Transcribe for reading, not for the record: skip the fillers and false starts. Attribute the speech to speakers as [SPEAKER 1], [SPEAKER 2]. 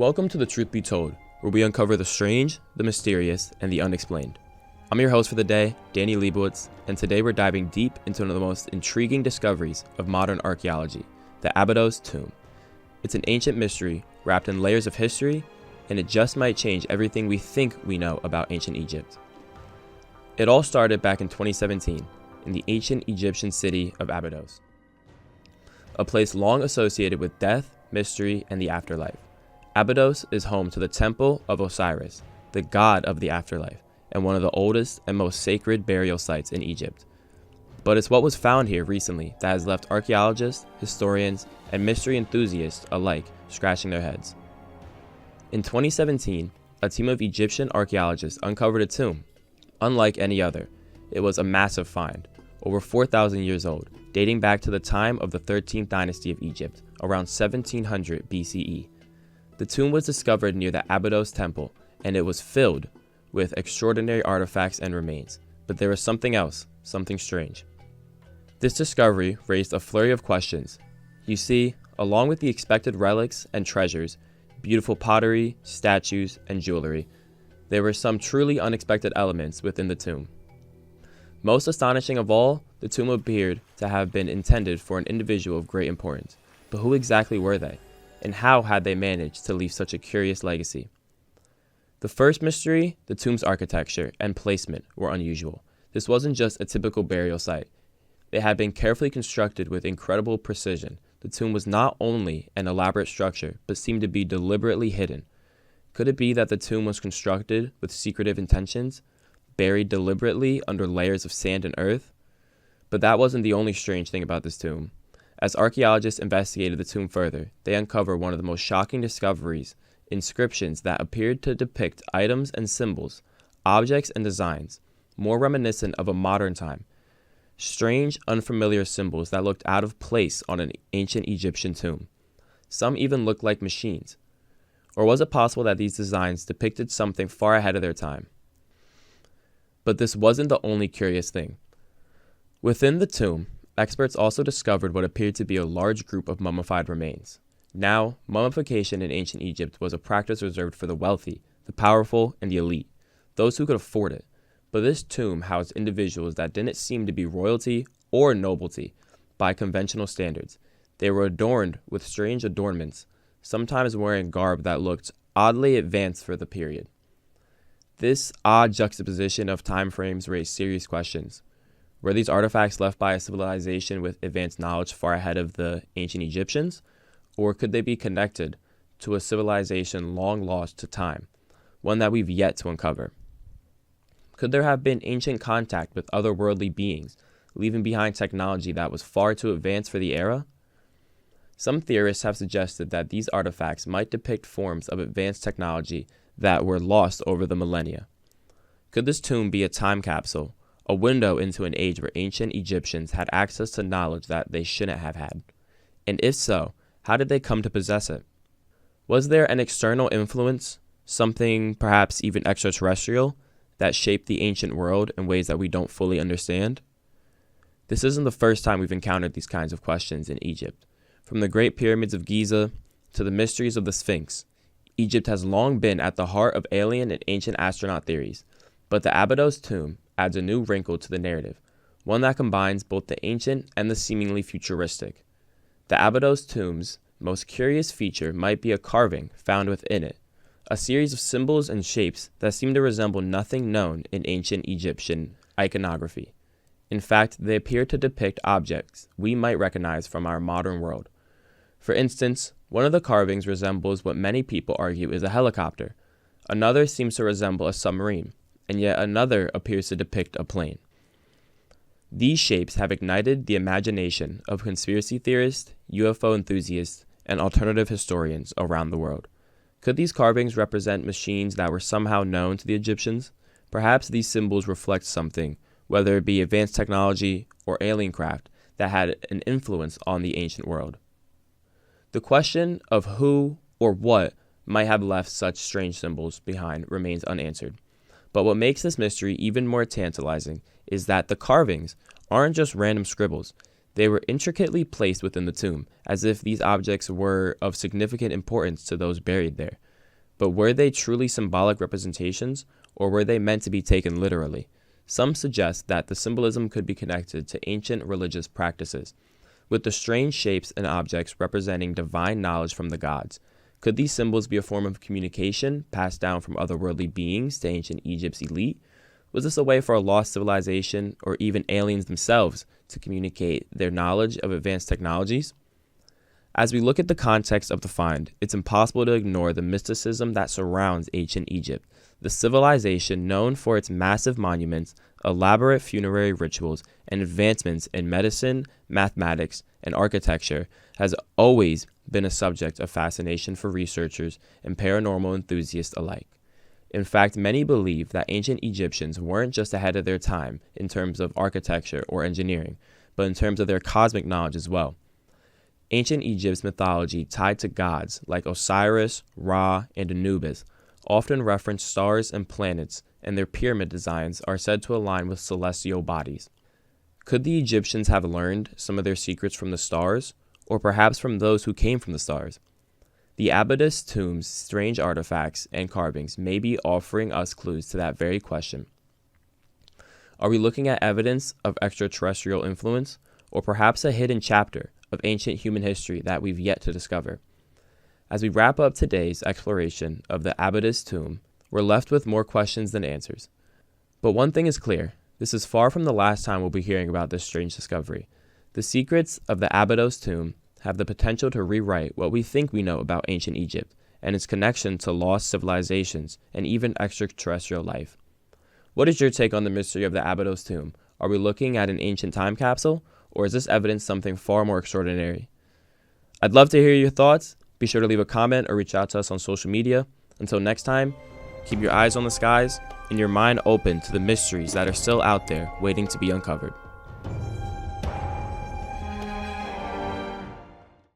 [SPEAKER 1] Welcome to The Truth Be Told, where we uncover the strange, the mysterious, and the unexplained. I'm your host for the day, Danny Leibowitz, and today we're diving deep into one of the most intriguing discoveries of modern archaeology, the Abydos tomb. It's an ancient mystery wrapped in layers of history, and it just might change everything we think we know about ancient Egypt. It all started back in 2017 in the ancient Egyptian city of Abydos, a place long associated with death, mystery, and the afterlife. Abydos is home to the Temple of Osiris, the god of the afterlife, and one of the oldest and most sacred burial sites in Egypt. But it's what was found here recently that has left archaeologists, historians, and mystery enthusiasts alike scratching their heads. In 2017, a team of Egyptian archaeologists uncovered a tomb. Unlike any other, it was a massive find, over 4,000 years old, dating back to the time of the 13th dynasty of Egypt, around 1700 BCE. The tomb was discovered near the Abydos temple, and it was filled with extraordinary artifacts and remains. But there was something else, something strange. This discovery raised a flurry of questions. You see, along with the expected relics and treasures, beautiful pottery, statues, and jewelry, there were some truly unexpected elements within the tomb. Most astonishing of all, the tomb appeared to have been intended for an individual of great importance. But who exactly were they? And how had they managed to leave such a curious legacy? The first mystery, the tomb's architecture and placement were unusual. This wasn't just a typical burial site. It had been carefully constructed with incredible precision. The tomb was not only an elaborate structure, but seemed to be deliberately hidden. Could it be that the tomb was constructed with secretive intentions, buried deliberately under layers of sand and earth? But that wasn't the only strange thing about this tomb. As archaeologists investigated the tomb further, they uncovered one of the most shocking discoveries: inscriptions that appeared to depict items and symbols, objects and designs, more reminiscent of a modern time. Strange, unfamiliar symbols that looked out of place on an ancient Egyptian tomb. Some even looked like machines. Or was it possible that these designs depicted something far ahead of their time? But this wasn't the only curious thing. Within the tomb, experts also discovered what appeared to be a large group of mummified remains. Now, mummification in ancient Egypt was a practice reserved for the wealthy, the powerful, and the elite, those who could afford it. But this tomb housed individuals that didn't seem to be royalty or nobility by conventional standards. They were adorned with strange adornments, sometimes wearing garb that looked oddly advanced for the period. This odd juxtaposition of time frames raised serious questions. Were these artifacts left by a civilization with advanced knowledge far ahead of the ancient Egyptians? Or could they be connected to a civilization long lost to time, one that we've yet to uncover? Could there have been ancient contact with otherworldly beings, leaving behind technology that was far too advanced for the era? Some theorists have suggested that these artifacts might depict forms of advanced technology that were lost over the millennia. Could this tomb be a time capsule, a window into an age where ancient Egyptians had access to knowledge that they shouldn't have had? And if so, how did they come to possess it? Was there an external influence, something perhaps even extraterrestrial, that shaped the ancient world in ways that we don't fully understand? This isn't the first time we've encountered these kinds of questions in Egypt. From the Great Pyramids of Giza to the mysteries of the Sphinx, Egypt has long been at the heart of alien and ancient astronaut theories. But the Abydos tomb adds a new wrinkle to the narrative, one that combines both the ancient and the seemingly futuristic. The Abydos tomb's most curious feature might be a carving found within it, a series of symbols and shapes that seem to resemble nothing known in ancient Egyptian iconography. In fact, they appear to depict objects we might recognize from our modern world. For instance, one of the carvings resembles what many people argue is a helicopter. Another seems to resemble a submarine, and yet another appears to depict a plane. These shapes have ignited the imagination of conspiracy theorists, UFO enthusiasts, and alternative historians around the world. Could these carvings represent machines that were somehow known to the Egyptians? Perhaps these symbols reflect something, whether it be advanced technology or alien craft, that had an influence on the ancient world. The question of who or what might have left such strange symbols behind remains unanswered. But what makes this mystery even more tantalizing is that the carvings aren't just random scribbles. They were intricately placed within the tomb, as if these objects were of significant importance to those buried there. But were they truly symbolic representations, or were they meant to be taken literally? Some suggest that the symbolism could be connected to ancient religious practices, with the strange shapes and objects representing divine knowledge from the gods. Could these symbols be a form of communication passed down from otherworldly beings to ancient Egypt's elite? Was this a way for a lost civilization, or even aliens themselves, to communicate their knowledge of advanced technologies? As we look at the context of the find, it's impossible to ignore the mysticism that surrounds ancient Egypt. The civilization known for its massive monuments, elaborate funerary rituals, and advancements in medicine, mathematics, and architecture has always been a subject of fascination for researchers and paranormal enthusiasts alike. In fact, many believe that ancient Egyptians weren't just ahead of their time in terms of architecture or engineering, but in terms of their cosmic knowledge as well. Ancient Egypt's mythology tied to gods like Osiris, Ra, and Anubis often reference stars and planets, and their pyramid designs are said to align with celestial bodies. Could the Egyptians have learned some of their secrets from the stars, or perhaps from those who came from the stars? The Abydos tomb's strange artifacts and carvings may be offering us clues to that very question. Are we looking at evidence of extraterrestrial influence, or perhaps a hidden chapter of ancient human history that we've yet to discover? As we wrap up today's exploration of the Abydos tomb, we're left with more questions than answers. But one thing is clear, this is far from the last time we'll be hearing about this strange discovery. The secrets of the Abydos tomb have the potential to rewrite what we think we know about ancient Egypt and its connection to lost civilizations and even extraterrestrial life. What is your take on the mystery of the Abydos tomb? Are we looking at an ancient time capsule, or is this evidence something far more extraordinary? I'd love to hear your thoughts. Be sure to leave a comment or reach out to us on social media. Until next time, keep your eyes on the skies and your mind open to the mysteries that are still out there waiting to be uncovered.